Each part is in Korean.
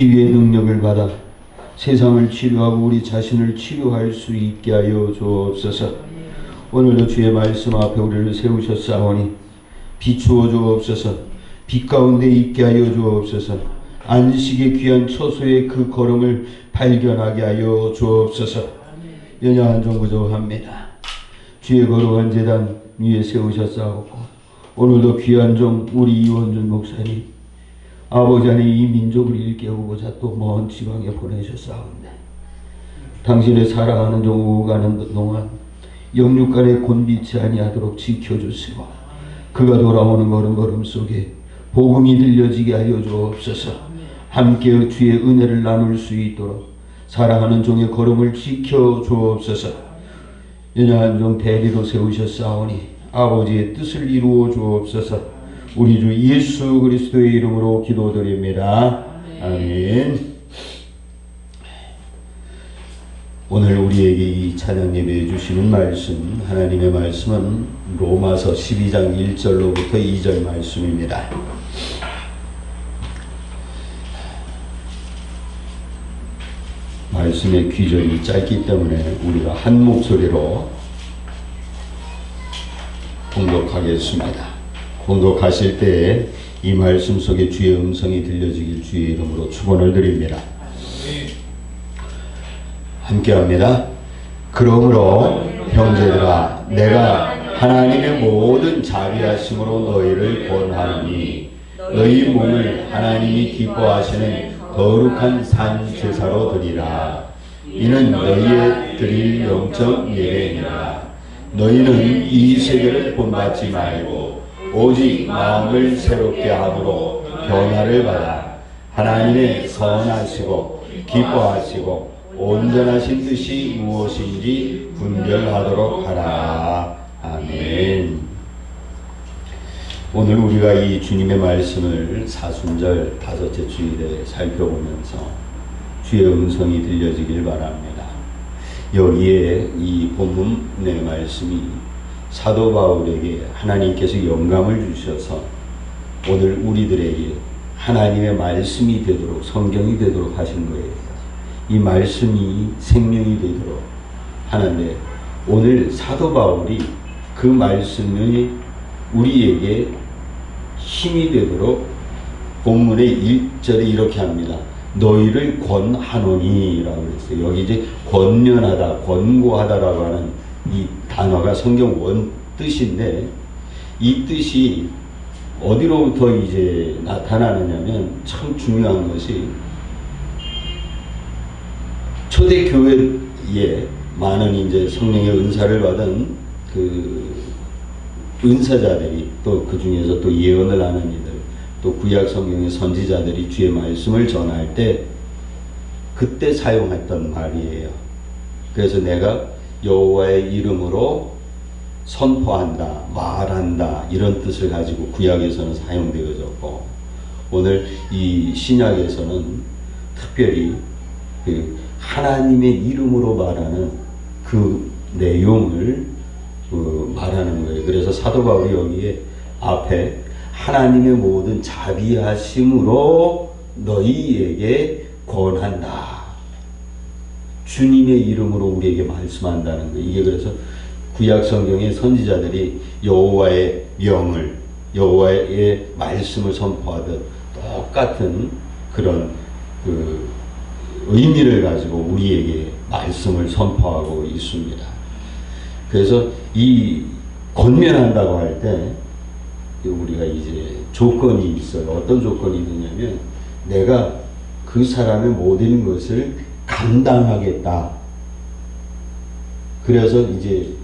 치유의 능력을 받아 세상을 치료하고 우리 자신을 치료할 수 있게 하여 주옵소서. 오늘도 주의 말씀 앞에 우리를 세우셨사오니 비추어 주옵소서. 빛 가운데 있게 하여 주옵소서. 안식의 귀한 처소의 그 걸음을 발견하게 하여 주옵소서. 연약한 종 부족합니다. 주의 거룩한 제단 위에 세우셨사오고 오늘도 귀한 종 우리 이원준 목사님 아버지 하나님 이 민족을 일깨우고자 또 먼 지방에 보내셨사온데 당신의 사랑하는 종 오가는 동안 영육간에 곤비치 아니하도록 지켜주시고 그가 돌아오는 걸음걸음 속에 복음이 들려지게 하여 주옵소서. 함께 주의 은혜를 나눌 수 있도록 사랑하는 종의 걸음을 지켜 주옵소서. 연약한 종 대리로 세우셨사오니 아버지의 뜻을 이루어 주옵소서. 우리 주 예수 그리스도의 이름으로 기도드립니다. 아멘. 오늘 우리에게 이 찬양 예배해 주시는 말씀, 하나님의 말씀은 로마서 12장 1절로부터 2절 말씀입니다. 말씀의 귀절이 짧기 때문에 우리가 한 목소리로 공독하겠습니다. 공독하실 때에 이 말씀 속에 주의 음성이 들려지길 주의 이름으로 축원을 드립니다. 함께합니다. 그러므로 형제들아 내가 하나님의 모든 자비하심으로 너희를 권하노니 너희 몸을 하나님이 기뻐하시는 거룩한 산 제사로 드리라. 이는 너희의 드릴 영적 예배니라. 너희는 이 세계를 본받지 말고 오직 마음을 새롭게 함으로 변화를 받아 하나님의 선하시고 기뻐하시고 온전하신 뜻이 무엇인지 분별하도록 하라. 아멘. 오늘 우리가 이 주님의 말씀을 사순절 다섯째 주일에 살펴보면서 주의 음성이 들려지길 바랍니다. 여기에 이 본문의 말씀이 사도 바울에게 하나님께서 영감을 주셔서 오늘 우리들에게 하나님의 말씀이 되도록 성경이 되도록 하신 거예요. 이 말씀이 생명이 되도록 하는데 오늘 사도 바울이 그 말씀이 우리에게 힘이 되도록 본문의 1절에 이렇게 합니다. 너희를 권하노니 라고 했어요. 여기 이제 권면하다, 권고하다라고 하는 이 단어가 성경 원 뜻인데 이 뜻이 어디로부터 이제 나타나느냐면 참 중요한 것이 초대교회에 많은 이제 성령의 은사를 받은 그 은사자들이 또 그 중에서 또 예언을 하는 이들 또 구약 성경의 선지자들이 주의 말씀을 전할 때 그때 사용했던 말이에요. 그래서 내가 여호와의 이름으로 선포한다, 말한다 이런 뜻을 가지고 구약에서는 사용되어졌고 오늘 이 신약에서는 특별히 그 하나님의 이름으로 말하는 그 내용을 말하는 거예요. 그래서 사도 바울이 여기에 앞에 하나님의 모든 자비하심으로 너희에게 권한다. 주님의 이름으로 우리에게 말씀한다는 거예요. 이게 그래서 구약 성경의 선지자들이 여호와의 명을 여호와의 말씀을 선포하듯 똑같은 그런 그 의미를 가지고 우리에게 말씀을 선포하고 있습니다. 그래서 이 권면한다고 할 때 우리가 이제 조건이 있어요. 어떤 조건이 있느냐면 내가 그 사람의 모든 것을 감당하겠다. 그래서 이제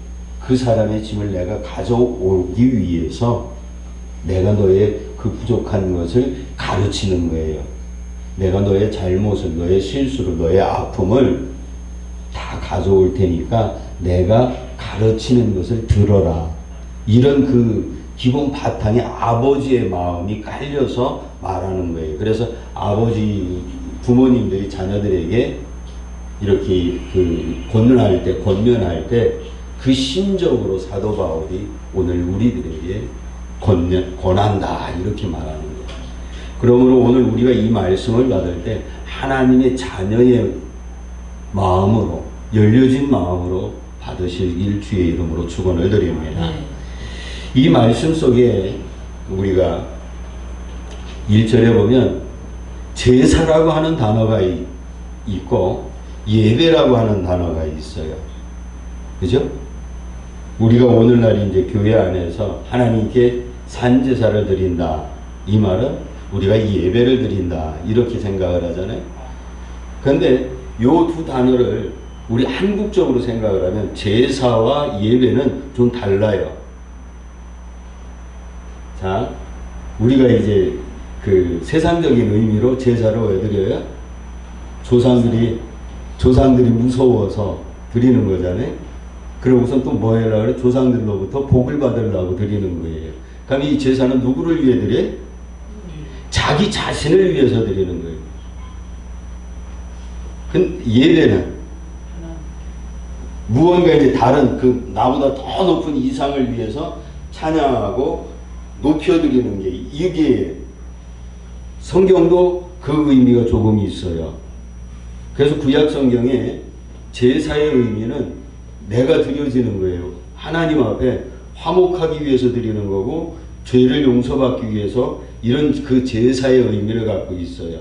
그 사람의 짐을 내가 가져오기 위해서 내가 너의 그 부족한 것을 가르치는 거예요. 내가 너의 잘못을, 너의 실수를, 너의 아픔을 다 가져올 테니까 내가 가르치는 것을 들어라. 이런 그 기본 바탕에 아버지의 마음이 깔려서 말하는 거예요. 그래서 아버지, 부모님들이 자녀들에게 이렇게 그 권면할 때 그 심적으로 사도 바울이 오늘 우리들에게 권한다 이렇게 말하는 거예요. 그러므로 오늘 우리가 이 말씀을 받을 때 하나님의 자녀의 마음으로, 열려진 마음으로 받으시길 주의 이름으로 축원을 드립니다. 이 말씀 속에 우리가 1절에 보면 제사라고 하는 단어가 있고 예배라고 하는 단어가 있어요. 그죠? 우리가 오늘날 이제 교회 안에서 하나님께 산제사를 드린다. 이 말은 우리가 예배를 드린다. 이렇게 생각을 하잖아요. 그런데 요 두 단어를 우리 한국적으로 생각을 하면 제사와 예배는 좀 달라요. 자, 우리가 이제 그 세상적인 의미로 제사를 왜 드려요? 조상들이 무서워서 드리는 거잖아요. 그러고선 또 뭐 하려고 그래? 조상들로부터 복을 받으려고 드리는 거예요. 그럼 이 제사는 누구를 위해 드려요? 자기 자신을 위해서 드리는 거예요. 예배는 무언가 이제 다른 그 나보다 더 높은 이상을 위해서 찬양하고 높여드리는 게 이게 성경도 그 의미가 조금 있어요. 그래서 구약 성경에 제사의 의미는 내가 드려지는 거예요. 하나님 앞에 화목하기 위해서 드리는 거고 죄를 용서받기 위해서 이런 그 제사의 의미를 갖고 있어요.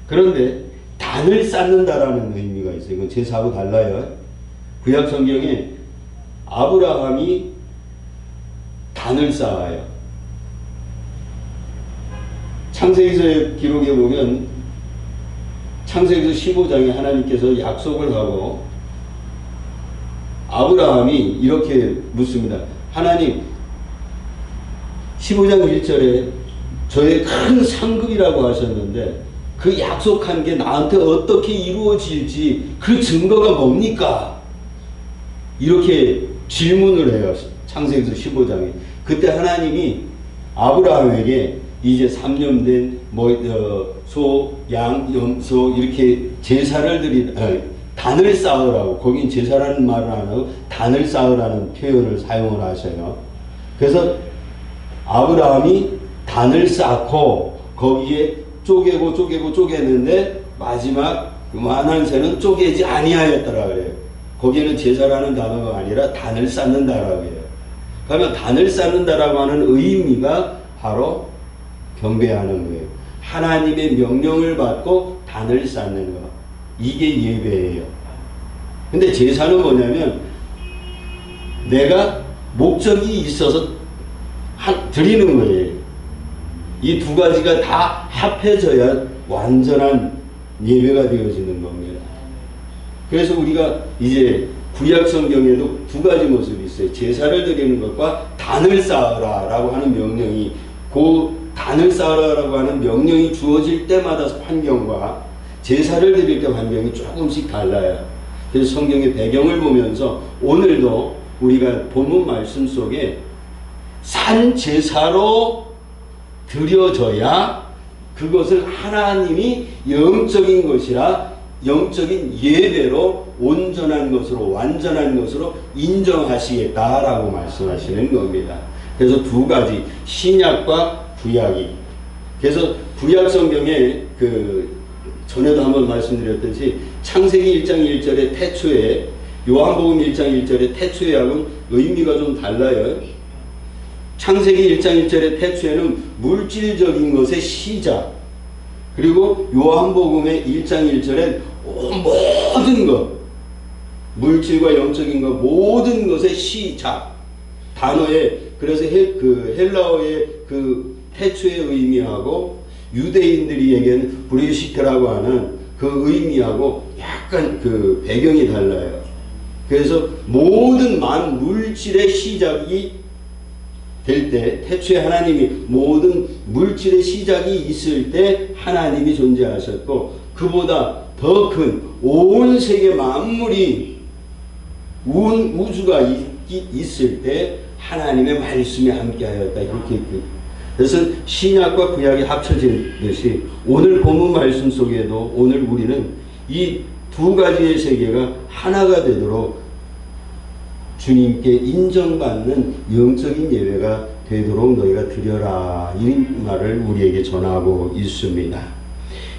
그런데 단을 쌓는다라는 의미가 있어요. 이건 제사하고 달라요. 구약 성경에 아브라함이 단을 쌓아요. 창세기서의 기록에 보면 창세기서 15장에 하나님께서 약속을 하고 아브라함이 이렇게 묻습니다. 하나님, 15장 1절에 저의 큰 상급이라고 하셨는데 그 약속한 게 나한테 어떻게 이루어질지 그 증거가 뭡니까? 이렇게 질문을 해요. 창세기서 15장에. 그때 하나님이 아브라함에게 이제 3년 된 소, 양, 염소 이렇게 제사를 단을 쌓으라고, 거긴 제사라는 말을 안 하고 단을 쌓으라는 표현을 사용을 하셔요. 그래서 아브라함이 단을 쌓고 거기에 쪼개는데 마지막 그만한 새는 쪼개지 아니하였더라 그래요. 거기에는 제사라는 단어가 아니라 단을 쌓는다라고 해요. 그러면 단을 쌓는다라고 하는 의미가 바로 경배하는 거예요. 하나님의 명령을 받고 단을 쌓는 거. 이게 예배예요. 근데 제사는 뭐냐면 내가 목적이 있어서 드리는 거예요. 이 두 가지가 다 합해져야 완전한 예배가 되어지는 겁니다. 그래서 우리가 이제 구약 성경에도 두 가지 모습이 있어요. 제사를 드리는 것과 단을 쌓으라 라고 하는 명령이, 그 단을 쌓으라 라고 하는 명령이 주어질 때마다 환경과 제사를 드릴 때 환경이 조금씩 달라요. 그래서 성경의 배경을 보면서 오늘도 우리가 본문 말씀 속에 산 제사로 드려져야 그것을 하나님이 영적인 것이라 영적인 예배로 온전한 것으로 완전한 것으로 인정하시겠다라고 말씀하시는 겁니다. 그래서 두 가지 신약과 구약이, 그래서 구약 성경에 전에도 한번 말씀드렸듯이 창세기 1장 1절의 태초에 요한복음 1장 1절의 태초에하고는 의미가 좀 달라요. 창세기 1장 1절의 태초에는 물질적인 것의 시작, 그리고 요한복음의 1장 1절엔 모든 것, 물질과 영적인 것 모든 것의 시작 단어에, 그래서 헬라어의 그 태초의 의미하고 유대인들에게는 브레시트라고 하는 그 의미하고 약간 그 배경이 달라요. 그래서 모든 물질의 시작이 될 때, 태초에 하나님이 모든 물질의 시작이 있을 때 하나님이 존재하셨고, 그보다 더 큰 온 세계 만물이 우주가 있을 때 하나님의 말씀이 함께하였다. 이렇게. 그래서 신약과 구약이 합쳐지듯이 오늘 본문 말씀 속에도 오늘 우리는 이 두 가지의 세계가 하나가 되도록 주님께 인정받는 영적인 예배가 되도록 너희가 드려라, 이 말을 우리에게 전하고 있습니다.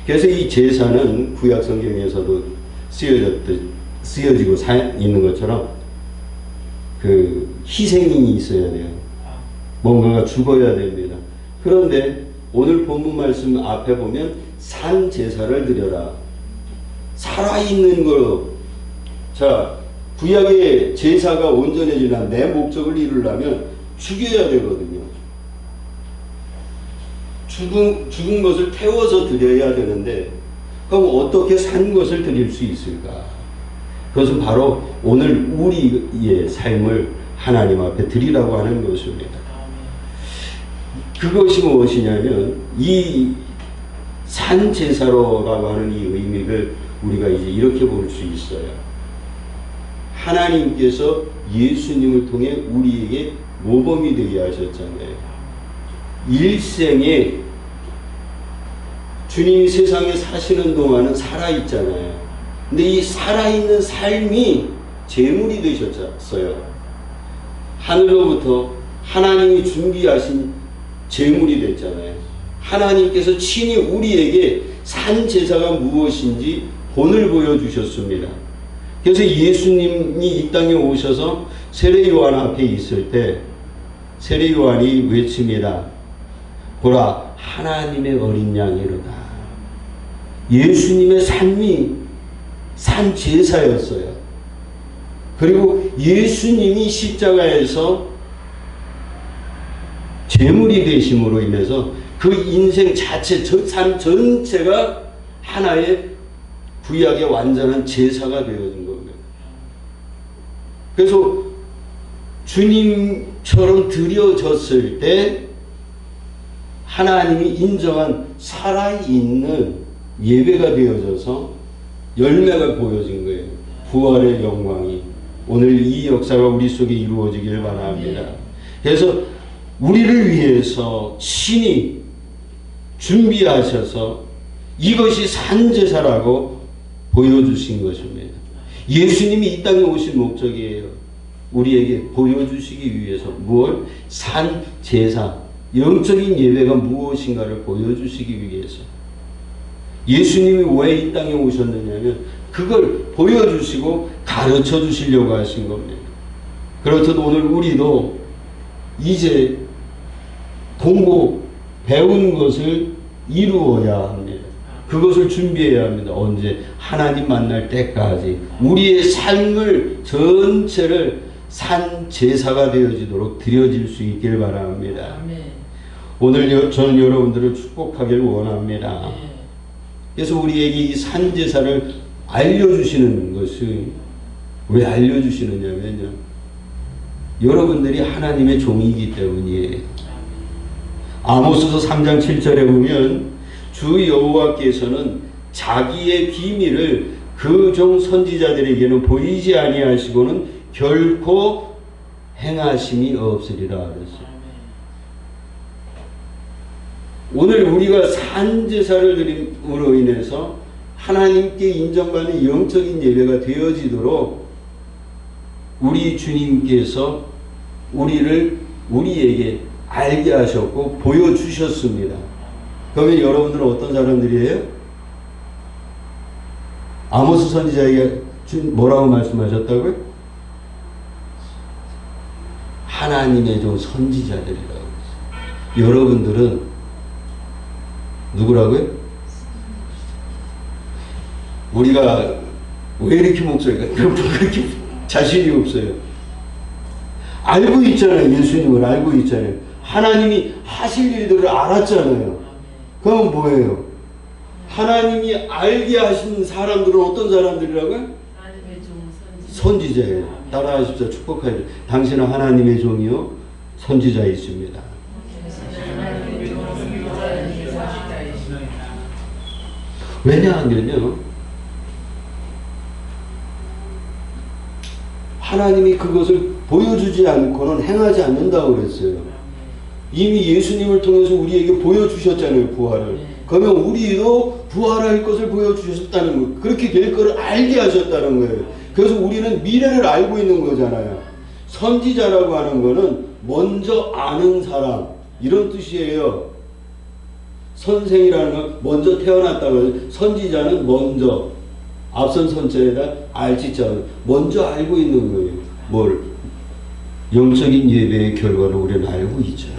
그래서 이 제사는 구약 성경에서도 쓰여지고 있는 것처럼 그 희생이 있어야 돼요. 뭔가가 죽어야 됩니다. 그런데 오늘 본문 말씀 앞에 보면 산 제사를 드려라. 살아있는 거. 자, 구약의 제사가 온전해지려면, 내 목적을 이루려면 죽여야 되거든요. 죽은 것을 태워서 드려야 되는데, 그럼 어떻게 산 것을 드릴 수 있을까? 그것은 바로 오늘 우리의 삶을 하나님 앞에 드리라고 하는 것입니다. 그것이 무엇이냐면, 이 산 제사로라고 하는 이 의미를 우리가 이제 이렇게 볼 수 있어요. 하나님께서 예수님을 통해 우리에게 모범이 되게 하셨잖아요. 일생에 주님이 세상에 사시는 동안은 살아있잖아요. 근데 이 살아있는 삶이 제물이 되셨어요. 하늘로부터 하나님이 준비하신 제물이 됐잖아요. 하나님께서 친히 우리에게 산 제사가 무엇인지 본을 보여주셨습니다. 그래서 예수님이 이 땅에 오셔서 세례 요한 앞에 있을 때 세례 요한이 외칩니다. 보라, 하나님의 어린 양이로다. 예수님의 삶이 산 제사였어요. 그리고 예수님이 십자가에서 제물이 되심으로 인해서 그 인생 자체, 저 삶 전체가 하나의 구약의 완전한 제사가 되어진 겁니다. 그래서 주님처럼 드려졌을 때 하나님이 인정한 살아있는 예배가 되어져서 열매가 보여진 거예요. 부활의 영광이 오늘 이 역사가 우리 속에 이루어지길 바랍니다. 그래서 우리를 위해서 신이 준비하셔서 이것이 산제사라고 보여주신 것입니다. 예수님이 이 땅에 오신 목적이에요. 우리에게 보여주시기 위해서 무엇? 산제사, 영적인 예배가 무엇인가를 보여주시기 위해서. 예수님이 왜 이 땅에 오셨느냐면 그걸 보여주시고 가르쳐 주시려고 하신 겁니다. 그렇듯 오늘 우리도 이제 공부 배운 것을 이루어야 합니다. 그것을 준비해야 합니다. 언제? 하나님 만날 때까지 우리의 삶을 전체를 산 제사가 되어지도록 드려질 수 있길 바랍니다. 오늘 저는 여러분들을 축복하길 원합니다. 그래서 우리에게 이 산 제사를 알려주시는 것이 왜 알려주시느냐면요, 여러분들이 하나님의 종이기 때문이에요. 아모스서 3장 7절에 보면 주 여호와께서는 자기의 비밀을 그 종 선지자들에게는 보이지 아니하시고는 결코 행하심이 없으리라 그랬어요. 오늘 우리가 산제사를 드림으로 인해서 하나님께 인정받는 영적인 예배가 되어지도록 우리 주님께서 우리에게 알게 하셨고 보여주셨습니다. 그러면 여러분들은 어떤 사람들이에요? 아모스 선지자에게 뭐라고 말씀하셨다고요? 하나님의 종 선지자들이라고 했어요. 여러분들은 누구라고요? 우리가 왜 이렇게 목소리가 그렇게 자신이 없어요? 알고 있잖아요. 예수님을 알고 있잖아요. 하나님이 하실 일들을 알았잖아요. 그럼 뭐예요? 하나님이 알게 하신 사람들은 어떤 사람들이라고요? 선지자예요. 따라하십시오. 축복하십시오. 당신은 하나님의 종이요 선지자이십니다. 왜냐하면요, 하나님이 그것을 보여주지 않고는 행하지 않는다고 그랬어요. 이미 예수님을 통해서 우리에게 보여주셨잖아요, 부활을. 그러면 우리도 부활할 것을 보여주셨다는 거예요. 그렇게 될 것을 알게 하셨다는 거예요. 그래서 우리는 미래를 알고 있는 거잖아요. 선지자라고 하는 거는 먼저 아는 사람 이런 뜻이에요. 선생이라는 건 먼저 태어났다고 해서 선지자는 먼저 앞선 선자에다 알지자 먼저 알고 있는 거예요. 뭘? 영적인 예배의 결과를 우리는 알고 있죠.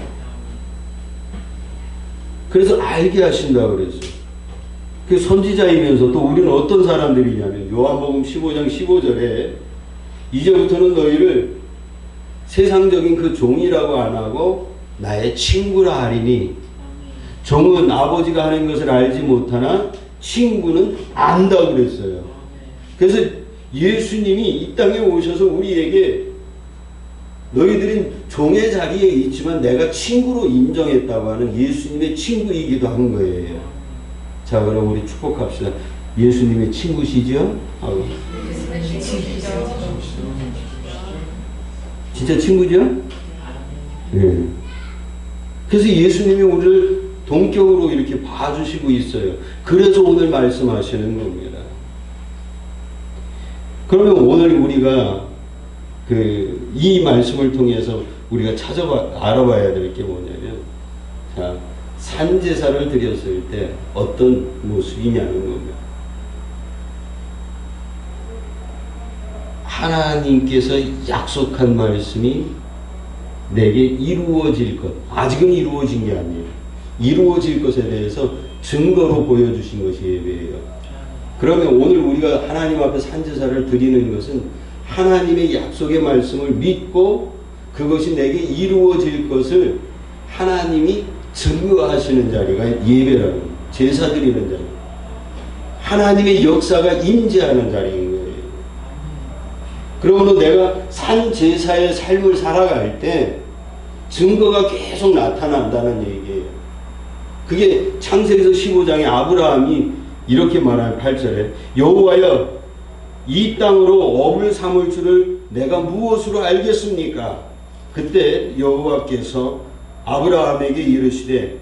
그래서 알게 하신다고 그랬어요. 그 선지자이면서 또 우리는 어떤 사람들이냐면 요한복음 15장 15절에 이제부터는 너희를 세상적인 그 종이라고 안 하고 나의 친구라 하리니 종은 아버지가 하는 것을 알지 못하나 친구는 안다고 그랬어요. 그래서 예수님이 이 땅에 오셔서 우리에게 너희들은 종의 자리에 있지만 내가 친구로 인정했다고 하는 예수님의 친구이기도 한 거예요. 자, 그럼 우리 축복합시다. 예수님의 친구시죠? 진짜 친구죠? 네. 그래서 예수님이 우리를 동격으로 이렇게 봐주시고 있어요. 그래서 오늘 말씀하시는 겁니다. 그러면 오늘 우리가 이 말씀을 통해서 우리가 알아봐야 될 게 뭐냐면, 자, 산제사를 드렸을 때 어떤 모습이냐는 겁니다. 하나님께서 약속한 말씀이 내게 이루어질 것, 아직은 이루어진 게 아니에요. 이루어질 것에 대해서 증거로 보여주신 것이 예배예요. 그러면 오늘 우리가 하나님 앞에 산제사를 드리는 것은 하나님의 약속의 말씀을 믿고 그것이 내게 이루어질 것을 하나님이 증거하시는 자리가 예배라는, 제사 드리는 자리, 하나님의 역사가 임재하는 자리인 거예요. 그러므로 내가 산제사의 삶을 살아갈 때 증거가 계속 나타난다는 얘기예요. 그게 창세기서 15장에 아브라함이 이렇게 말하는 8절에 여호와여 이 땅으로 업을 삼을 줄을 내가 무엇으로 알겠습니까? 그때 여호와께서 아브라함에게 이르시되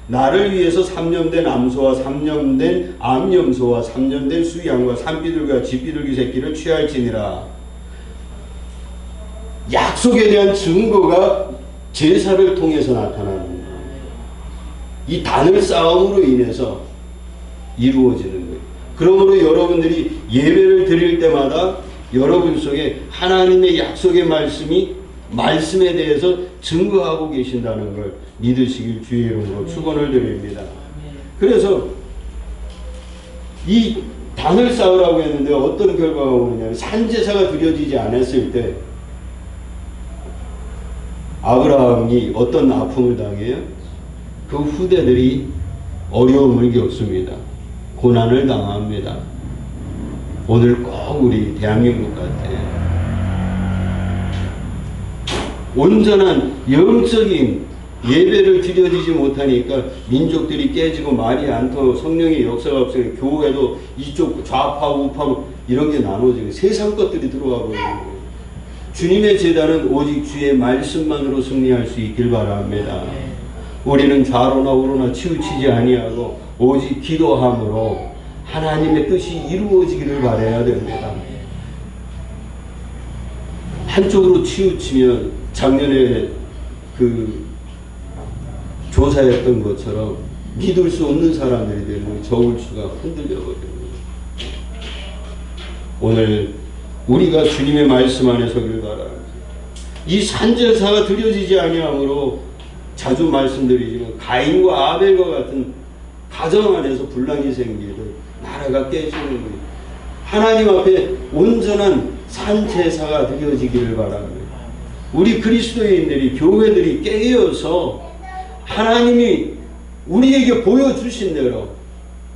나를 위해서 3년 된 암소와 3년 된 암염소와 3년 된 수양과 산비둘기와 집비둘기 새끼를 취할지니라. 약속에 대한 증거가 제사를 통해서 나타나는 거예요. 이 단을 싸움으로 인해서 이루어지는 거예요. 그러므로 여러분들이 예배를 드릴 때마다 여러분 속에 하나님의 약속의 말씀에 대해서 증거하고 계신다는 걸 믿으시길 주의 이름으로 축원을 드립니다. 그래서 이 단을 쌓으라고 했는데 어떤 결과가 오느냐면 산제사가 드려지지 않았을 때 아브라함이 어떤 아픔을 당해요? 그 후대들이 어려움을 겪습니다. 고난을 당합니다. 오늘 꼭 우리 대한민국 같아요. 온전한 영적인 예배를 드려지지 못하니까 민족들이 깨지고 말이 안 통하고 성령의 역사가 없으니까 교회도 이쪽 좌파 우파 이런 게 나눠지고 세상 것들이 들어가고 있는 거예요. 주님의 제단은 오직 주의 말씀만으로 승리할 수 있길 바랍니다. 우리는 좌로나 우로나 치우치지 아니하고 오직 기도함으로 하나님의 뜻이 이루어지기를 바라야 됩니다. 한쪽으로 치우치면 작년에 조사했던 것처럼 믿을 수 없는 사람들이 되는 저울추가 흔들려버립니다. 오늘 우리가 주님의 말씀 안에 서길 바랍니다. 이 산제사가 드려지지 아니하므로 자주 말씀드리지만 가인과 아벨과 같은 가정 안에서 분란이 생기고 나라가 깨지는 거예요. 하나님 앞에 온전한 산제사가 드려지기를 바랍니다. 우리 그리스도인들이 교회들이 깨어서 하나님이 우리에게 보여주신 대로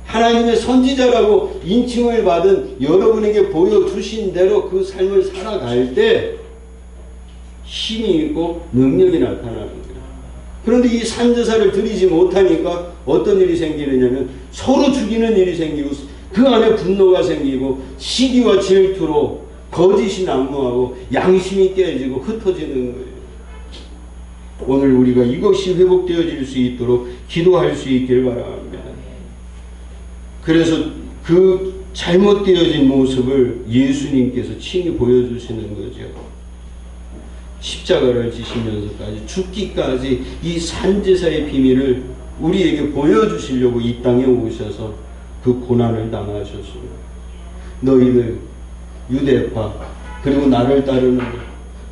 하나님의 선지자라고 인칭을 받은 여러분에게 보여주신 대로 그 삶을 살아갈 때 힘이 있고 능력이 나타나는 거예요. 그런데 이 산제사를 드리지 못하니까 어떤 일이 생기느냐면 서로 죽이는 일이 생기고 그 안에 분노가 생기고 시기와 질투로 거짓이 난무하고 양심이 깨지고 흩어지는 거예요. 오늘 우리가 이것이 회복되어질 수 있도록 기도할 수 있길 바랍니다. 그래서 그 잘못되어진 모습을 예수님께서 친히 보여주시는 거죠. 십자가를 지시면서까지 죽기까지 이 산제사의 비밀을 우리에게 보여주시려고 이 땅에 오셔서 그 고난을 당하셨습니다. 너희들 유대파 그리고 나를 따르는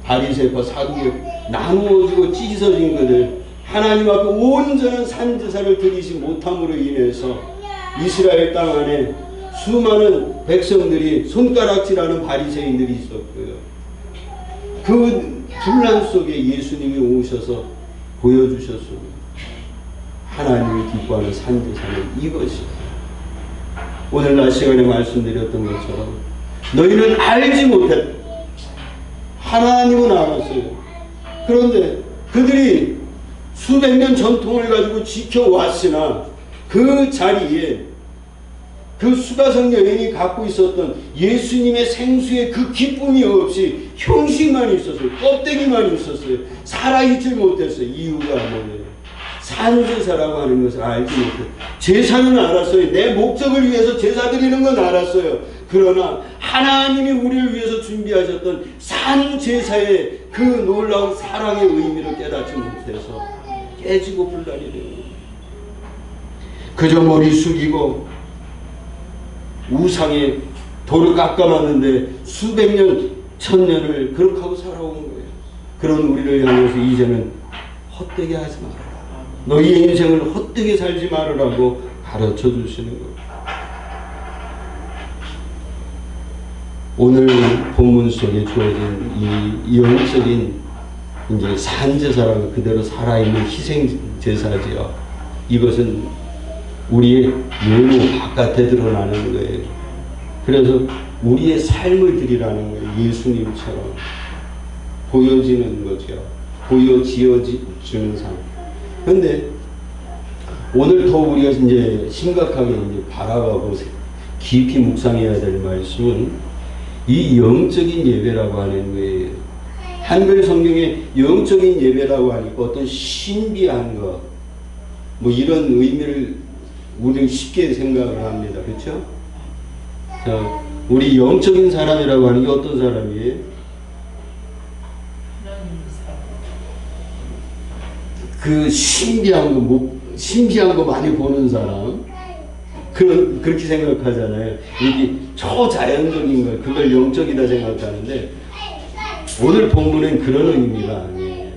바리새파 사두개 나누어지고 찢어진 그들 하나님 앞에 온전한 산제사를 드리지 못함으로 인해서 이스라엘 땅 안에 수많은 백성들이 손가락질하는 바리새인들이 있었고요. 그 분란 속에 예수님이 오셔서 보여주셨습니다. 하나님이 기뻐하는 산제사는 이것이 오늘 낮 시간에 말씀드렸던 것처럼 너희는 알지 못했다. 하나님은 알았어요. 그런데 그들이 수백 년 전통을 가지고 지켜왔으나 그 자리에 그 수가성 여인이 갖고 있었던 예수님의 생수의 그 기쁨이 없이 형식만 있었어요. 껍데기만 있었어요. 살아있지 못했어요. 이유가 뭐예요? 산제사라고 하는 것을 알지 못해요. 제사는 알았어요. 내 목적을 위해서 제사 드리는 건 알았어요. 그러나 하나님이 우리를 위해서 준비하셨던 산제사의 그 놀라운 사랑의 의미를 깨닫지 못해서 깨지고 분란이 되는 거예요. 그저 머리 숙이고 우상에 돌을 깎아놨는데 수백 년, 천년을 그렇게 하고 살아온 거예요. 그런 우리를 향해서 이제는 헛되게 하지 말아라. 너희의 인생을 헛되게 살지 말으라고 가르쳐 주시는 거예요. 오늘 본문 속에 주어진 이 영적인 이제 산제사라고 그대로 살아있는 희생제사지요. 이것은 우리의 외모 바깥에 드러나는 거예요. 그래서 우리의 삶을 드리라는 거예요. 예수님처럼 보여지는 거죠. 보여지어주는 삶. 그런데 오늘 더 우리가 이제 심각하게 이제 바라보고 깊이 묵상해야 될 말씀은 이 영적인 예배라고 하는 거예요. 한글 성경에 영적인 예배라고 하니까 어떤 신비한 것, 뭐 이런 의미를 우리는 쉽게 생각을 합니다. 그렇죠? 자, 우리 영적인 사람이라고 하는 게 어떤 사람이에요? 그 신비한 거 많이 보는 사람. 그렇게 생각하잖아요. 이게 초자연적인 걸, 그걸 영적이다 생각하는데, 오늘 본문엔 그런 의미가 아니에요.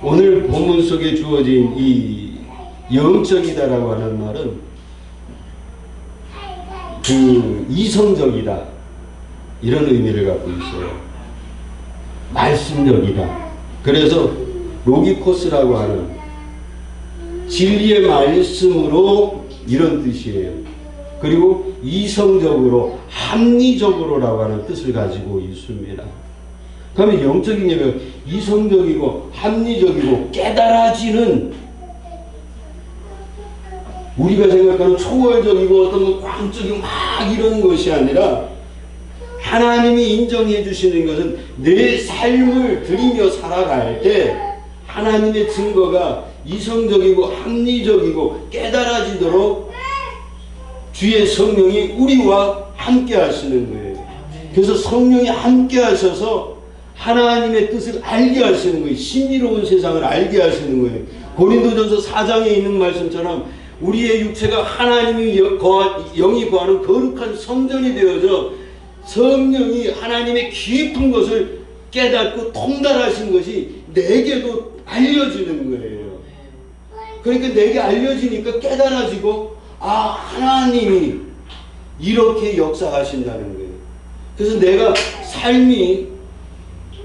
오늘 본문 속에 주어진 이 영적이다라고 하는 말은 그 이성적이다 이런 의미를 갖고 있어요. 말씀적이다. 그래서 로기코스라고 하는 진리의 말씀으로 이런 뜻이에요. 그리고 이성적으로 합리적으로라고 하는 뜻을 가지고 있습니다. 그러면 영적인 예배가 이성적이고 합리적이고 깨달아지는 우리가 생각하는 초월적이고 어떤 광적이고 막 이런 것이 아니라 하나님이 인정해 주시는 것은 내 삶을 드리며 살아갈 때 하나님의 증거가 이성적이고 합리적이고 깨달아지도록 주의 성령이 우리와 함께 하시는 거예요. 그래서 성령이 함께 하셔서 하나님의 뜻을 알게 하시는 거예요. 신비로운 세상을 알게 하시는 거예요. 고린도전서 4장에 있는 말씀처럼 우리의 육체가 하나님이 영이 거하는 거룩한 성전이 되어져 성령이 하나님의 깊은 것을 깨닫고 통달하신 것이 내게도 알려지는 거예요. 그러니까 내게 알려지니까 깨달아지고 하나님이 이렇게 역사하신다는 거예요. 그래서 내가 삶이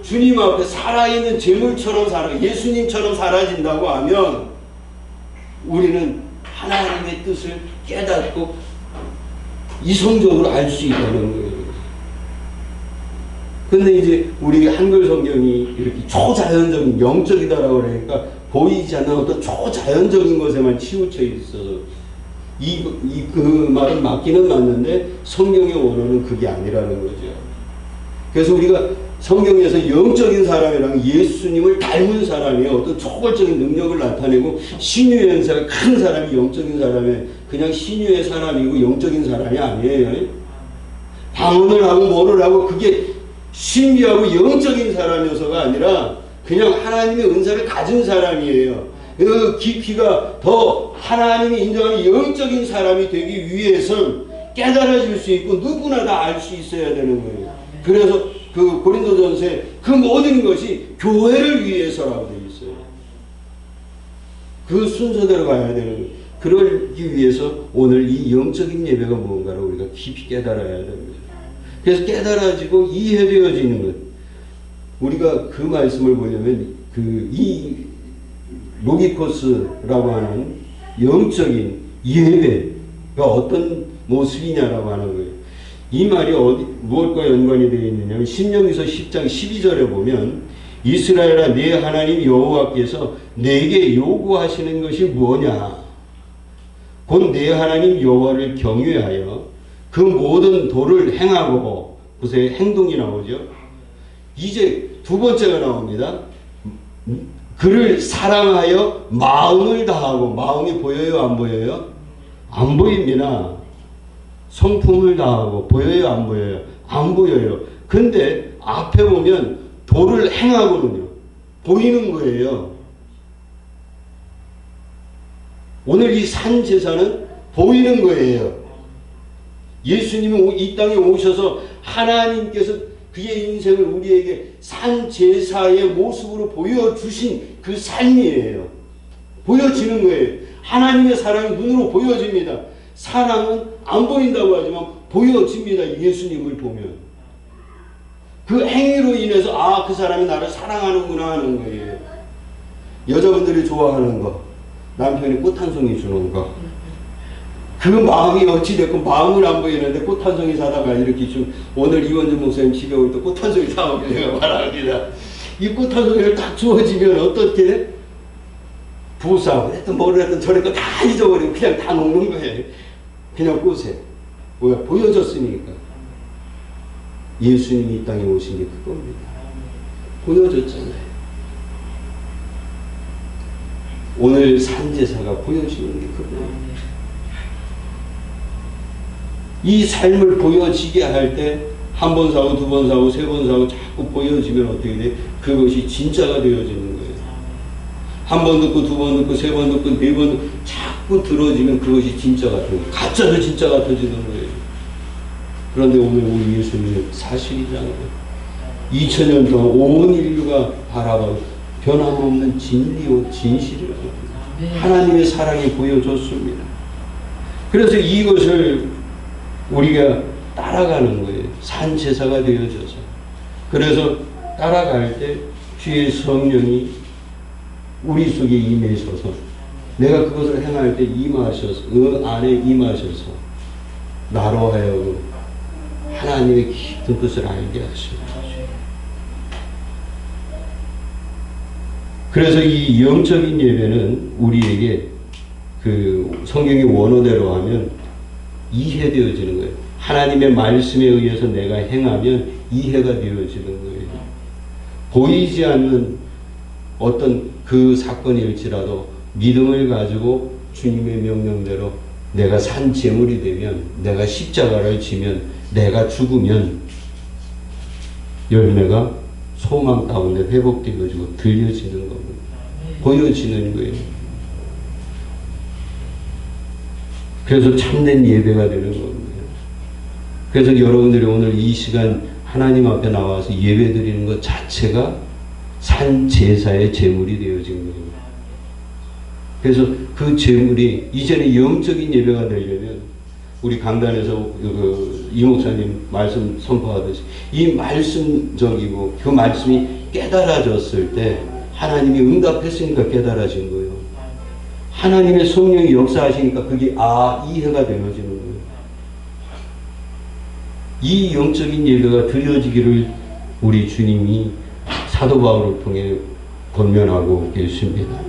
주님 앞에 살아있는 제물처럼 예수님처럼 사라진다고 하면 우리는 하나님의 뜻을 깨닫고 이성적으로 알 수 있다는 거예요. 근데 이제 우리 한글 성경이 이렇게 초자연적인 영적이다라고 그러니까 보이지 않는 어떤 초자연적인 것에만 치우쳐 있어서 그 말은 맞기는 맞는데 성경의 원어는 그게 아니라는 거죠. 그래서 우리가 성경에서 영적인 사람이랑 예수님을 닮은 사람이 어떤 초월적인 능력을 나타내고 신유의 연세가 큰 사람이 영적인 사람이 그냥 신유의 사람이고 영적인 사람이 아니에요. 방언을 하고 뭐를 하고 그게 신비하고 영적인 사람이어서가 아니라 그냥 하나님의 은사를 가진 사람이에요. 그 깊이가 더 하나님이 인정하는 영적인 사람이 되기 위해선 깨달아질 수 있고 누구나 다 알 수 있어야 되는 거예요. 그래서 그 고린도전서에 그 모든 것이 교회를 위해서라고 되어 있어요. 그 순서대로 가야 되는 거예요. 그러기 위해서 오늘 이 영적인 예배가 무언가를 우리가 깊이 깨달아야 됩니다. 그래서 깨달아지고 이해되어지는 것. 우리가 그 말씀을 보려면 이 로기코스라고 하는 영적인 예배가 어떤 모습이냐라고 하는 거예요. 이 말이 무엇과 연관이 되어 있느냐면 신명기서 10장 12절에 보면 이스라엘아 내 하나님 여호와께서 내게 요구하시는 것이 뭐냐 곧 내 하나님 여호와를 경외하여 그 모든 도를 행하고 보세요. 행동이 나오죠. 이제 두 번째가 나옵니다. 그를 사랑하여 마음을 다하고 마음이 보여요? 안 보여요? 안 보입니다. 성품을 다하고 보여요? 안 보여요? 안 보여요. 근데 앞에 보면 도를 행하거든요. 보이는 거예요. 오늘 이 산 제사는 보이는 거예요. 예수님이 이 땅에 오셔서 하나님께서 그의 인생을 우리에게 산 제사의 모습으로 보여주신 그 삶이에요. 보여지는 거예요. 하나님의 사랑이 눈으로 보여집니다. 사랑은 안 보인다고 하지만 보여집니다. 예수님을 보면. 그 행위로 인해서 그 사람이 나를 사랑하는구나 하는 거예요. 여자분들이 좋아하는 거, 남편이 꽃 한 송이 주는 거. 그 마음이 어찌됐건 마음은 안 보이는데 꽃 한 송이 사다가 이렇게 오늘 이원준 목사님 집에 올 때 꽃 한 송이 사오길 제가 말합니다. 이 꽃 한 송이를 딱 주어지면 어떻게 부사하고 했든 뭐를 했든 저래 거 다 잊어버리고 그냥 다 놓는 거예요. 그냥 꽃에. 왜? 보여졌으니까. 예수님이 이 땅에 오신 게 그겁니다. 보여졌잖아요. 오늘 산제사가 보여지는 게 그거예요. 이 삶을 보여지게 할 때 한 번 사고 두 번 사고 세 번 사고 자꾸 보여지면 어떻게 돼? 그것이 진짜가 되어지는 거예요. 한 번 듣고 두 번 듣고 세 번 듣고 네 번 자꾸 들어지면 그것이 진짜 같은 거예요. 가짜도 진짜 같아지는 거예요. 그런데 오늘 우리 예수님은 사실이잖아요. 2000년 동안 온 인류가 바라봐 변함없는 진리요 진실이라고 합니다. 하나님의 사랑이 보여줬습니다. 그래서 이것을 우리가 따라가는 거예요. 산제사가 되어져서. 그래서 따라갈 때 주의 성령이 우리 속에 임하셔서 내가 그것을 행할 때 임하셔서 그 안에 임하셔서 나로 하여금 하나님의 깊은 뜻을 알게 하십니다. 그래서 이 영적인 예배는 우리에게 그 성경의 원어대로 하면 이해되어지는 거예요. 하나님의 말씀에 의해서 내가 행하면 이해가 되어지는 거예요. 보이지 않는 어떤 그 사건일지라도 믿음을 가지고 주님의 명령대로 내가 산 제물이 되면, 내가 십자가를 지면, 내가 죽으면 열매가 소망 가운데 회복되어지고 들려지는 겁니다. 보여지는 거예요. 그래서 참된 예배가 되는 겁니다. 그래서 여러분들이 오늘 이 시간 하나님 앞에 나와서 예배 드리는 것 자체가 산 제사의 제물이 되어진 거예요. 그래서 그 제물이 이제는 영적인 예배가 되려면 우리 강단에서 이 목사님 말씀 선포하듯이 이 말씀적이고 그 말씀이 깨달아졌을 때 하나님이 응답했으니까 깨달아진 거예요. 하나님의 성령이 역사하시니까 그게 이해가 되어지는 거예요. 이 영적인 예배가 드려지기를 우리 주님이 사도 바울을 통해 권면하고 계십니다.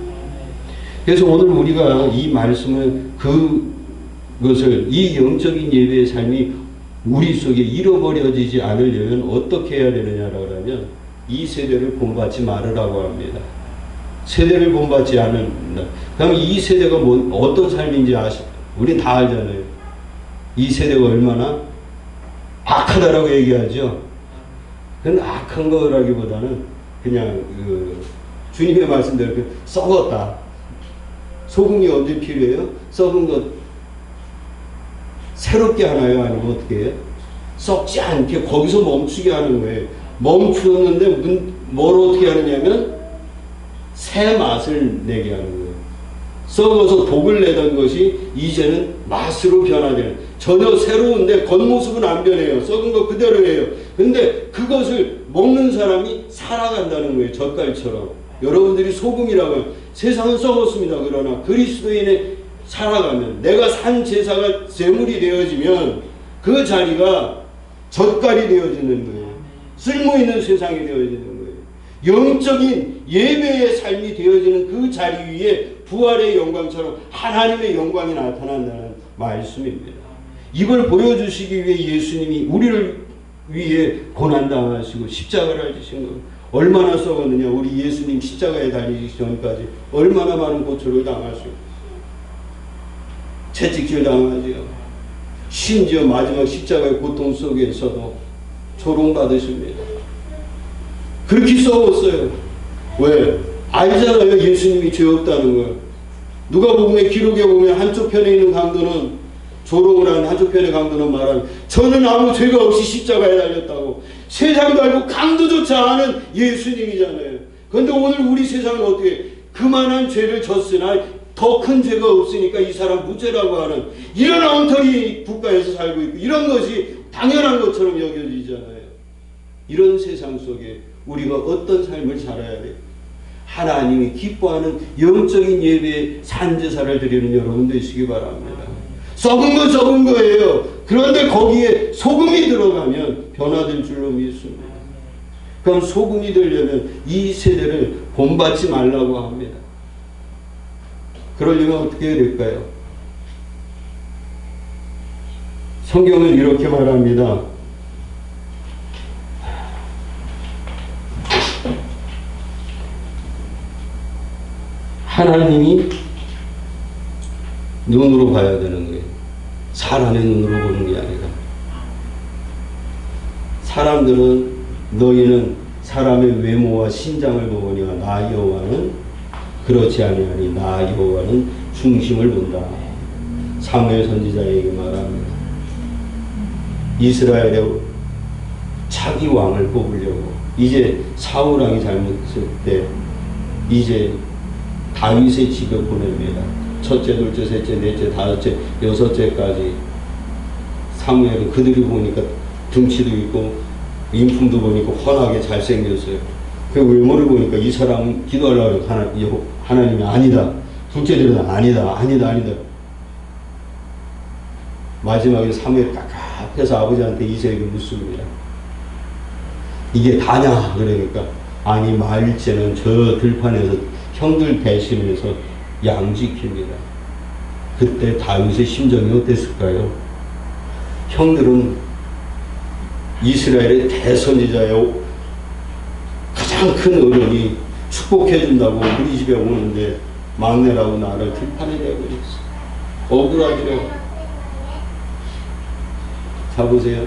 그래서 오늘 우리가 이 말씀을 그것을 이 영적인 예배의 삶이 우리 속에 잃어버려지지 않으려면 어떻게 해야 되느냐라고 하면 이 세대를 본받지 말으라고 합니다. 세대를 본받지 않는다. 그럼 이 세대가 어떤 삶인지 우린 다 알잖아요. 이 세대가 얼마나 악하다라고 얘기하죠. 그건 악한 거라기보다는 그냥 주님의 말씀대로 썩었다. 소금이 언제 필요해요? 썩은 것 새롭게 하나요? 아니면 어떻게 해요? 썩지 않게 거기서 멈추게 하는 거예요. 멈추는데 뭘 어떻게 하느냐면 새 맛을 내게 하는 거예요. 썩어서 독을 내던 것이 이제는 맛으로 변화되는, 전혀 새로운데 겉모습은 안 변해요. 썩은 거 그대로예요. 근데 그것을 먹는 사람이 살아간다는 거예요. 젓갈처럼. 여러분들이 소금이라고 해요. 세상은 썩었습니다. 그러나 그리스도인의 살아가면, 내가 산 제사가 제물이 되어지면 그 자리가 젓갈이 되어지는 거예요. 쓸모있는 세상이 되어지는 거예요. 영적인 예배의 삶이 되어지는 그 자리 위에 부활의 영광처럼 하나님의 영광이 나타난다는 말씀입니다. 이걸 보여주시기 위해 예수님이 우리를 위해 고난당하시고 십자가를 지신 것. 얼마나 썩었느냐. 우리 예수님 십자가에 달리기 전까지 얼마나 많은 고초를 당하시고 채찍질 당하지요. 심지어 마지막 십자가의 고통 속에서도 조롱받으십니다. 그렇게 썩었어요. 왜? 알잖아요. 예수님이 죄 없다는 걸. 누가복음의 기록에 보면 한쪽 편에 있는 강도는 조롱을 하는, 한쪽 편의 강도는 말하는, 저는 아무 죄가 없이 십자가에 달렸다고. 세상도 알고 강도조차 아는 예수님이잖아요. 그런데 오늘 우리 세상은 어떻게, 그만한 죄를 졌으나 더 큰 죄가 없으니까 이 사람 무죄라고 하는 이런 엉터리 국가에서 살고 있고, 이런 것이 당연한 것처럼 여겨지잖아요. 이런 세상 속에 우리가 어떤 삶을 살아야 돼요? 하나님이 기뻐하는 영적인 예배에 산제사를 드리는 여러분 되시기 바랍니다. 썩은 건 썩은 거예요. 그런데 거기에 소금이 들어가면 변화될 줄로 믿습니다. 그럼 소금이 되려면 이 세대를 본받지 말라고 합니다. 그러려면 어떻게 해야 될까요? 성경은 이렇게 말합니다. 하나님이 눈으로 봐야 되는 거예요. 사람의 눈으로 보는 게 아니라. 사람들은, 너희는 사람의 외모와 신장을 보거니와 나 여호와는 그렇지 아니하니 나 여호와는 중심을 본다. 사무엘 선지자에게 말합니다. 이스라엘의 차기 왕을 뽑으려고 이제 사울 왕이 잘못했을 때 이제 다윗의 집에 보냅니다. 첫째, 둘째, 셋째, 넷째, 다섯째, 여섯째까지. 사무엘은 그들이 보니까 등치도 있고 인품도 보니까 훤하게 잘생겼어요. 그 외모를 보니까 이 사람 기도하려고 하나님이 아니다. 둘째들은 아니다. 마지막에 사무엘 깝깝해서 아버지한테 이세에게 묻습니다. 이게 다냐? 그러니까 아니, 마일째는 저 들판에서 형들 대신해서 양 지킵니다. 그때 다윗의 심정이 어땠을까요? 형들은 이스라엘의 대선지자요, 가장 큰 어른이 축복해준다고 우리 집에 오는데 막내라고 나를 들판에 대고 있어. 억울하죠. 자 보세요.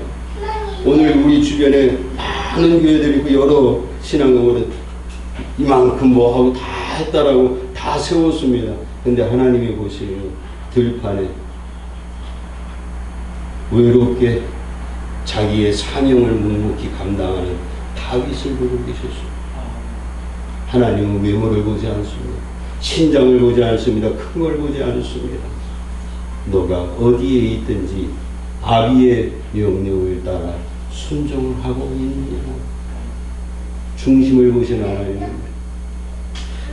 오늘 우리 주변에 많은 교회들이 있고 여러 신앙가들은 이만큼 뭐 하고 다 했다라고 다 세웠습니다. 근데 하나님이 보시면 들판에 외롭게 자기의 사명을 묵묵히 감당하는 다윗을 보고 계셨습니다. 하나님은 외모를 보지 않습니다. 신장을 보지 않습니다. 큰 걸 보지 않습니다. 너가 어디에 있든지 아비의 명령을 따라 순종을 하고 있느냐. 중심을 보시는 하나님입니다.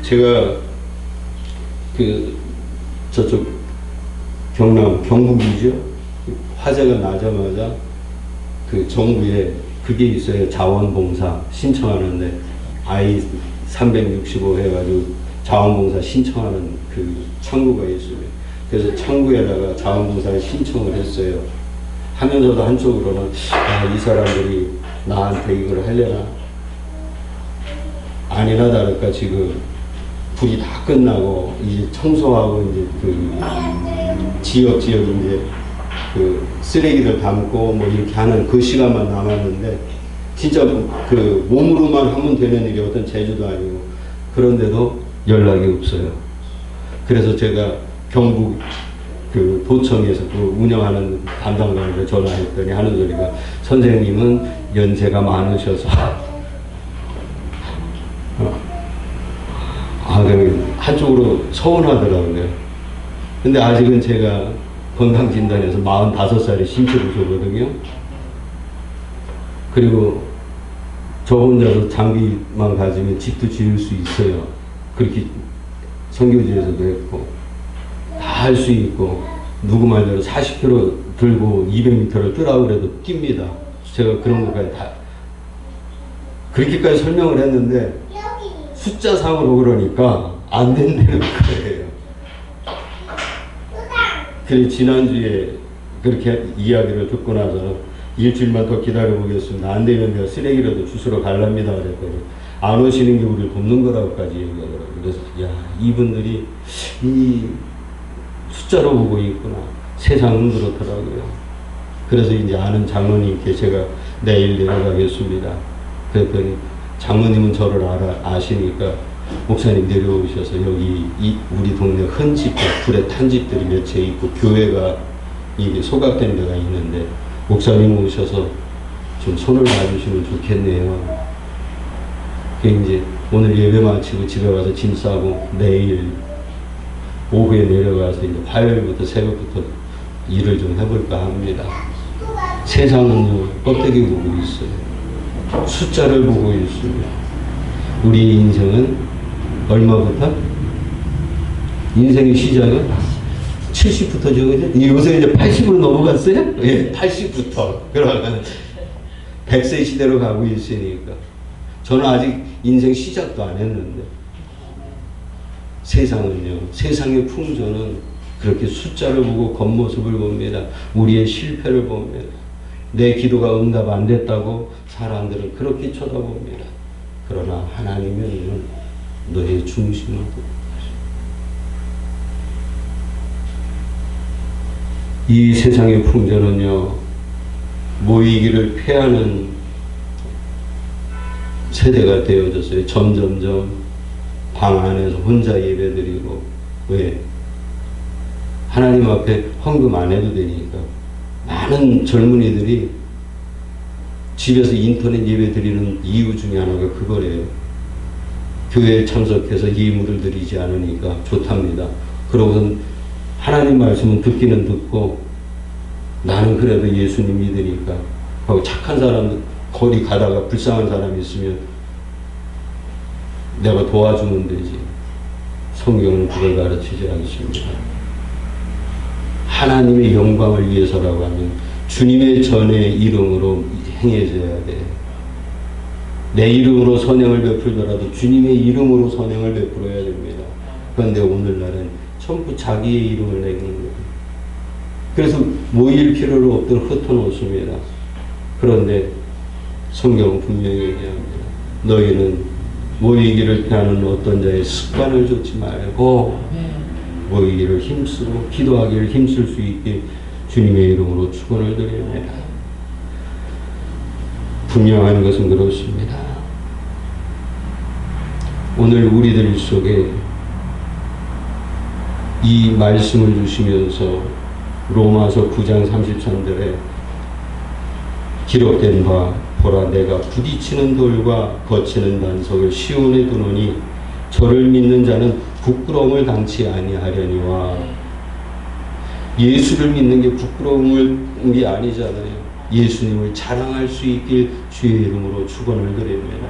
제가 저쪽 경남 경북이죠. 화재가 나자마자 그 정부에 그게 있어요. 자원봉사 신청하는데 I-365 해가지고 자원봉사 신청하는 그 창구가 있어요. 그래서 창구에다가 자원봉사를 신청을 했어요. 하면서도 한쪽으로는 이 사람들이 나한테 이걸 하려나? 아니나 다를까 지금 불이 다 끝나고 이제 청소하고 이제 그 지역 이제 그 쓰레기를 담고 뭐 이렇게 하는 그 시간만 남았는데 진짜 그 몸으로만 하면 되는 일이 어떤 제주도 아니고 그런데도 연락이 없어요. 그래서 제가 경북 그 도청에서 그 운영하는 담당관한테 전화했더니 하는 소리가 선생님은 연세가 많으셔서 한쪽으로 서운하더라고요. 근데 아직은 제가 건강진단에서 45살에 심폐소생거든요. 그리고 저 혼자서 장비만 가지면 집도 지을 수 있어요. 그렇게 선교지에서도 했고 다 할 수 있고 누구 말대로 40kg 들고 200m를 뛰라고 그래도 뜁니다. 제가 그런 것까지 다 그렇게까지 설명을 했는데 숫자상으로 그러니까 안 된다는 거예요. 그래서 지난주에 그렇게 이야기를 듣고 나서 일주일만 더 기다려보겠습니다. 안 되면 내가 쓰레기라도 주스러 갈랍니다. 그랬더니 안 오시는 게 우리를 돕는 거라고까지 얘기하더라고요. 그래서 야, 이분들이 이 숫자로 보고 있구나. 세상은 그렇더라고요. 그래서 이제 아는 장로님께 제가 내일 내려가겠습니다. 그랬더니 장로님은 저를 아시니까 목사님 내려오셔서 여기 우리 동네 흔 집들, 불에 탄 집들이 몇 채 있고 교회가 이게 소각된 데가 있는데 목사님 오셔서 좀 손을 놔주시면 좋겠네요. 이제 오늘 예배 마치고 집에 가서 짐 싸고 내일 오후에 내려가서 이제 화요일부터 새벽부터 일을 좀 해볼까 합니다. 세상은 껍데기 보고 있어요. 숫자를 보고 있습니다. 우리 인생은 얼마부터? 인생의 시작은 70부터죠. 요새 이제 80으로 넘어갔어요? 예, 80부터. 그러면 100세 시대로 가고 있으니까. 저는 아직 인생 시작도 안 했는데. 세상은요, 세상의 풍조는 그렇게 숫자를 보고 겉모습을 봅니다. 우리의 실패를 봅니다. 내 기도가 응답 안 됐다고 사람들은 그렇게 쳐다봅니다. 그러나 하나님은 너의 중심을 보고 이 세상의 풍조는요, 모이기를 패하는 세대가 되어졌어요. 점점점 방 안에서 혼자 예배드리고, 왜? 하나님 앞에 헌금 안 해도 되니까. 많은 젊은이들이 집에서 인터넷 예배 드리는 이유 중에 하나가 그거래요. 교회에 참석해서 예물을 드리지 않으니까 좋답니다. 그러고선 하나님 말씀은 듣기는 듣고 나는 그래도 예수님 믿으니까 하고 착한 사람 거리 가다가 불쌍한 사람이 있으면 내가 도와주면 되지. 성경은 그걸 가르치지 않습니다. 하나님의 영광을 위해서라고 하면 주님의 전의 이름으로 행해져야 돼. 내 이름으로 선행을 베풀더라도 주님의 이름으로 선행을 베풀어야 됩니다. 그런데 오늘날은 전부 자기의 이름을 내는 거예요. 그래서 모일 필요를 없던 흩어놓습니다. 그런데 성경은 분명히 얘기합니다. 너희는 모이기를 피하는 어떤 자의 습관을 좇지 말고 모이기를 힘쓰고 기도하기를 힘쓸 수 있게 주님의 이름으로 축원을 드립니다. 분명한 것은 그렇습니다. 오늘 우리들 속에 이 말씀을 주시면서 로마서 9장 33절에 기록된 바 보라 내가 부딪히는 돌과 거치는 반석을 시온에 두노니 저를 믿는 자는 부끄러움을 당치 아니하려니와. 예수를 믿는 게 부끄러움을 게 아니잖아요. 예수님을 자랑할 수 있길 주의 이름으로 축원을 드립니다.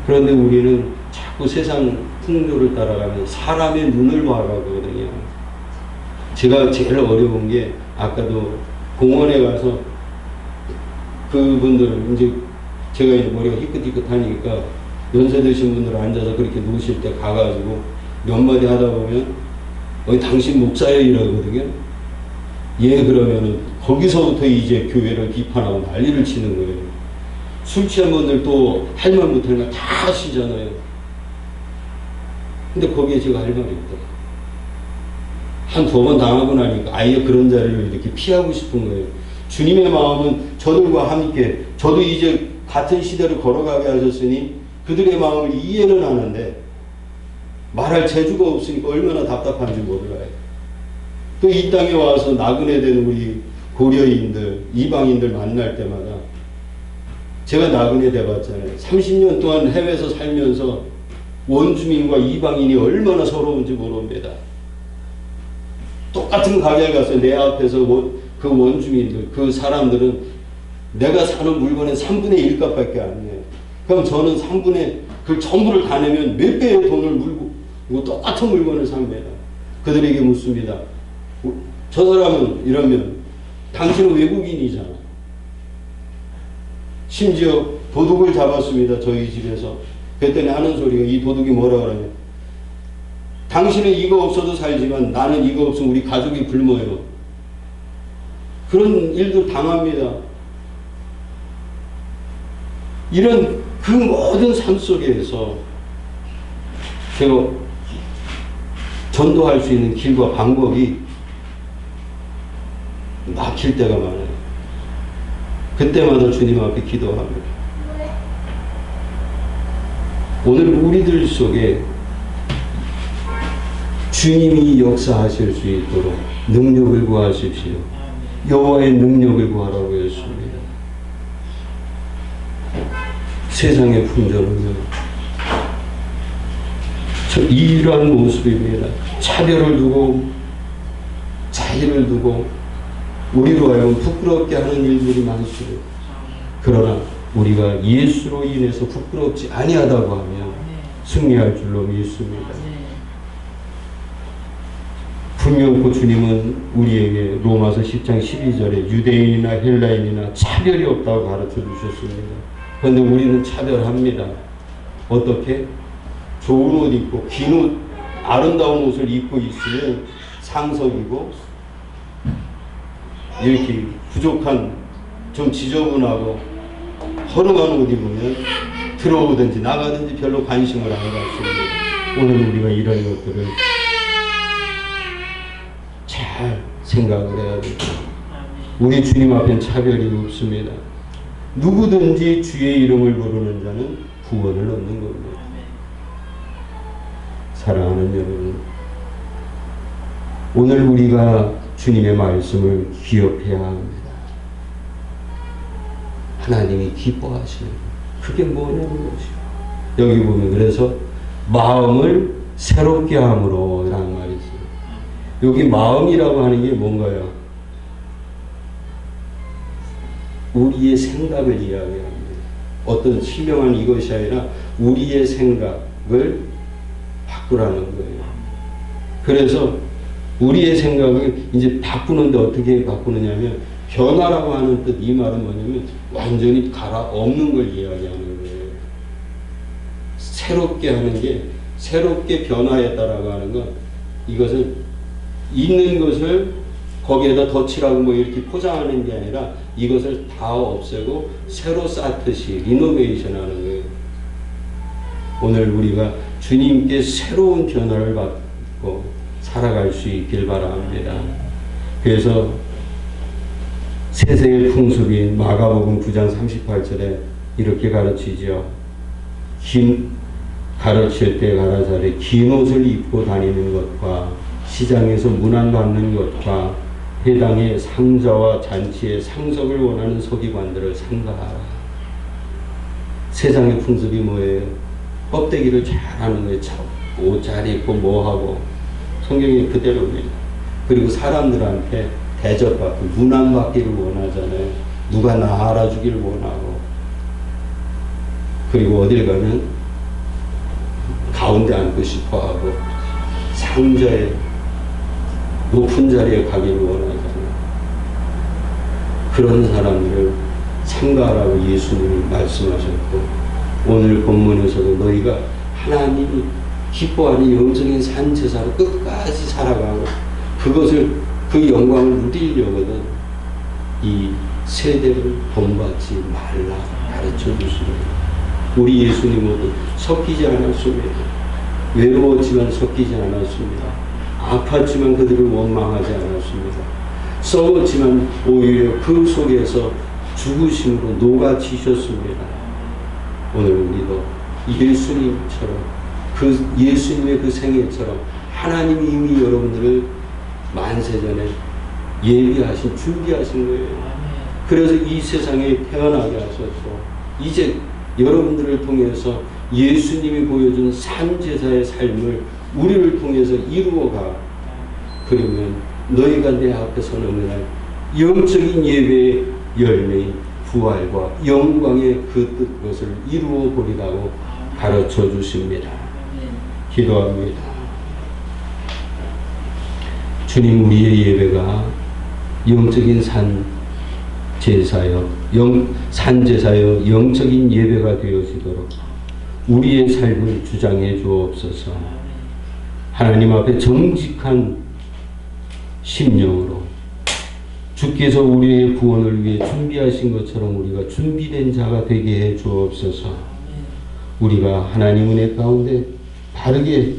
그런데 우리는 자꾸 세상 풍조를 따라가면 사람의 눈을 봐가거든요. 제가 제일 어려운 게 아까도 공원에 가서 그분들 이제 제가 이제 머리가 희끗희끗하니까 연세 드신 분들 앉아서 그렇게 놓으실 때 가가지고 몇 마디 하다 보면 당신 목사예요 이러거든요. 예, 그러면은 거기서부터 이제 교회를 비판하고 난리를 치는 거예요. 술 취한 분들 또 할 말 못하는 거 다 하시잖아요. 근데 거기에 제가 할 말이 없다. 한 두 번 당하고 나니까 아예 그런 자리를 이렇게 피하고 싶은 거예요. 주님의 마음은 저들과 함께, 저도 이제 같은 시대를 걸어가게 하셨으니 그들의 마음을 이해는 하는데 말할 재주가 없으니까 얼마나 답답한지 몰라요. 또 이 땅에 와서 나그네 된 우리 고려인들, 이방인들 만날 때마다 제가 나그네 돼봤잖아요. 30년 동안 해외에서 살면서 원주민과 이방인이 얼마나 서러운지 모릅니다. 똑같은 가게에 가서 내 앞에서 그 원주민들, 그 사람들은 내가 사는 물건의 3분의 1값밖에 안 해요. 그럼 저는 3분의 그 전부를 다 내면 몇 배의 돈을 물고 똑같은 물건을 삽니다. 그들에게 묻습니다. 저 사람은 이러면 당신은 외국인이잖아. 심지어 도둑을 잡았습니다. 저희 집에서. 그랬더니 하는 소리가, 이 도둑이 뭐라 그러냐. 당신은 이거 없어도 살지만 나는 이거 없으면 우리 가족이 굶어요. 그런 일도 당합니다. 이런 그 모든 삶 속에서 제가 전도할 수 있는 길과 방법이 막힐 때가 많아요. 그때마다 주님 앞에 기도합니다. 오늘 우리들 속에 주님이 역사하실 수 있도록 능력을 구하십시오. 여호와의 능력을 구하라고 했습니다. 세상의 풍조는요, 이러한 모습입니다. 차별을 두고 자의를 두고 우리로 하여금 부끄럽게 하는 일들이 많습니다. 그러나 우리가 예수로 인해서 부끄럽지 아니하다고 하면 승리할 줄로 믿습니다. 분명코 주님은 우리에게 로마서 10장 12절에 유대인이나 헬라인이나 차별이 없다고 가르쳐 주셨습니다. 그런데 우리는 차별합니다. 어떻게? 좋은 옷 입고 긴 옷, 아름다운 옷을 입고 있으면 상석이고, 이렇게 부족한 좀 지저분하고 허름한 옷 입으면 들어오든지 나가든지 별로 관심을 안 갖습니다. 오늘 우리가 이런 것들을 잘 생각을 해야 됩니다. 우리 주님 앞엔 차별이 없습니다. 누구든지 주의 이름을 부르는 자는 구원을 얻는 겁니다. 사랑하는 여러분, 오늘 우리가 주님의 말씀을 기억해야 합니다. 하나님이 기뻐하시는 그게 뭐냐는 것이요. 여기 보면 그래서 마음을 새롭게 함으로 라는 말이 있어요. 여기 마음이라고 하는 게 뭔가요? 우리의 생각을 이야기합니다. 어떤 치명한 이것이 아니라 우리의 생각을 바꾸라는 거예요. 그래서 우리의 생각을 이제 바꾸는데 어떻게 바꾸느냐면, 변화라고 하는 뜻, 이 말은 뭐냐면 완전히 갈아엎는 걸 이야기하는 거예요. 새롭게 하는 게, 새롭게 변화했다라고 하는 건, 이것은 있는 것을 거기에다 덧칠하고 뭐 이렇게 포장하는 게 아니라 이것을 다 없애고 새로 쌓듯이 리노베이션 하는 거예요. 오늘 우리가 주님께 새로운 변화를 받고 살아갈 수 있길 바랍니다. 그래서 세상의 풍습인 마가복음 9장 38절에 이렇게 가르치죠. 가르칠 때 가라사대 긴 옷을 입고 다니는 것과 시장에서 문안받는 것과 회당의 상자와 잔치의 상석을 원하는 서기관들을 삼가하라. 세상의 풍습이 뭐예요? 껍데기를 잘하는 거예요. 옷 잘 입고 뭐하고. 성경이 그대로입니다. 그리고 사람들한테 대접받고 문안받기를 원하잖아요. 누가 나 알아주기를 원하고. 그리고 어딜 가면 가운데 앉고 싶어하고 상자에 높은 자리에 가기를 원하잖아요. 그런 사람들을 삼가하라고 예수님이 말씀하셨고, 오늘 본문에서도 너희가 하나님이 기뻐하는 영적인 산제사로 끝까지 살아가고 그것을, 그 영광을 누리려거든 이 세대를 본받지 말라 가르쳐 주시는, 우리 예수님은 섞이지 않았습니다. 외로웠지만 섞이지 않았습니다. 아팠지만 그들을 원망하지 않았습니다. 썩었지만 오히려 그 속에서 죽으심으로 녹아지셨습니다. 오늘 우리도 예수님처럼 그 예수님의 그 생애처럼 하나님이 이미 여러분들을 만세전에 예비하신 준비하신 거예요. 그래서 이 세상에 태어나게 하셨고 이제 여러분들을 통해서 예수님이 보여준 산제사의 삶을 우리를 통해서 이루어가. 그러면 너희가 내 앞에 서는 어느 날 영적인 예배의 열매인 부활과 영광의 그것을 이루어 보리라고 가르쳐 주십니다. 기도합니다. 주님, 우리의 예배가 영적인 산제사여 영적인 예배가 되어지도록 우리의 삶을 주장해 주옵소서. 하나님 앞에 정직한 심령으로 주께서 우리의 구원을 위해 준비하신 것처럼 우리가 준비된 자가 되게 해 주옵소서. 우리가 하나님 은혜 가운데 바르게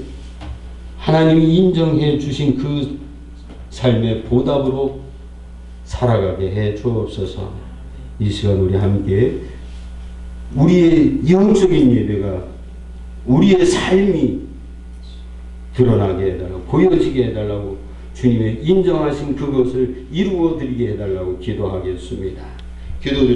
하나님이 인정해 주신 그 삶의 보답으로 살아가게 해 주옵소서. 이 시간 우리 함께 우리의 영적인 예배가 우리의 삶이 드러나게 해달라고, 보여지게 해달라고, 주님의 인정하신 그것을 이루어 드리게 해달라고 기도하겠습니다. 기도